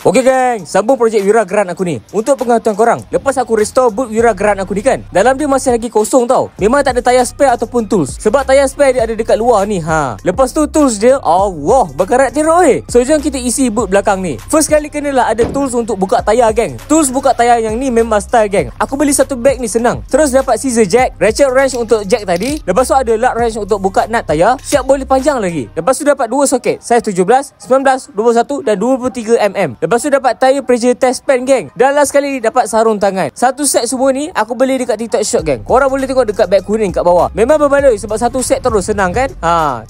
Okey geng, sambung projek Wira Grant aku ni. Untuk pengetahuan korang, lepas aku restore boot Wira Grant aku ni kan, dalam dia masih lagi kosong tau. Memang tak ada tayar spare ataupun tools. Sebab tayar spare dia ada dekat luar ni. Lepas tu tools dia, Allah, berkarat teruk So jom kita isi boot belakang ni. First kali kenalah ada tools untuk buka tayar geng. Tools buka tayar yang ni memang style geng. Aku beli satu bag ni senang. Terus dapat scissor jack, ratchet wrench untuk jack tadi. Lepas tu ada lug wrench untuk buka nut tayar. Siap boleh panjang lagi. Lepas tu dapat dua soket, saiz 17, 19, 21 dan 23mm. Lepas tu dapat tire pressure test pen geng. Dan last sekali dapat sarung tangan. Satu set semua ni aku beli dekat TikTok Shop geng. Korang boleh tengok dekat bag kuning kat bawah. Memang berbaloi sebab satu set terus senang kan.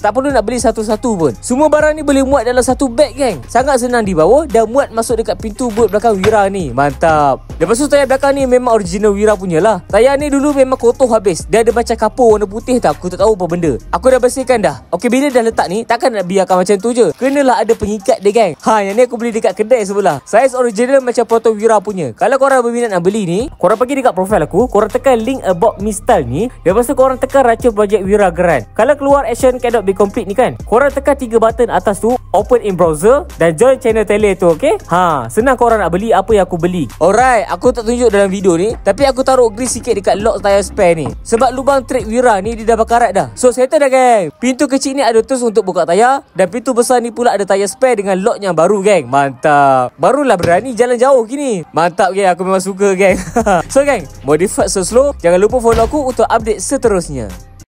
Tak perlu nak beli satu-satu pun. Semua barang ni boleh muat dalam satu bag geng. Sangat senang dibawa dan muat masuk dekat pintu boot belakang Wira ni. Mantap. Lepas tu tayar belakang ni memang original Wira punya lah. Tayar ni dulu memang kotor habis. Dia ada macam kapur warna putih tak. Aku tak tahu apa benda. Aku dah bersihkan dah. Okey, bila dah letak ni takkan nak biarkan macam tu je. Kenalah ada pengikat dia geng. Yang ni aku beli dekat kedai sebelah. Saiz original macam proto Wira punya. Kalau korang berminat nak beli ni, korang pergi dekat profil aku, korang tekan link about me style ni. Lepas tu korang tekan racun projek Wira Grant. Kalau keluar action cannot be complete ni kan, korang tekan 3 button atas tu, open in browser dan join channel tele tu, okey? Senang korang nak beli apa yang aku beli. Alright, aku tak tunjuk dalam video ni, tapi aku taruh grease sikit dekat lock tayar spare ni. Sebab lubang trade Wira ni dia dah berkarat dah. So settle dah geng. Pintu kecil ni ada tools untuk buka tayar dan pintu besar ni pula ada tayar spare dengan lock yang baru geng. Mantap. Barulah berani jalan jauh gini. Mantap geng, aku memang suka geng. So geng, modified so slow. Jangan lupa follow aku untuk update seterusnya.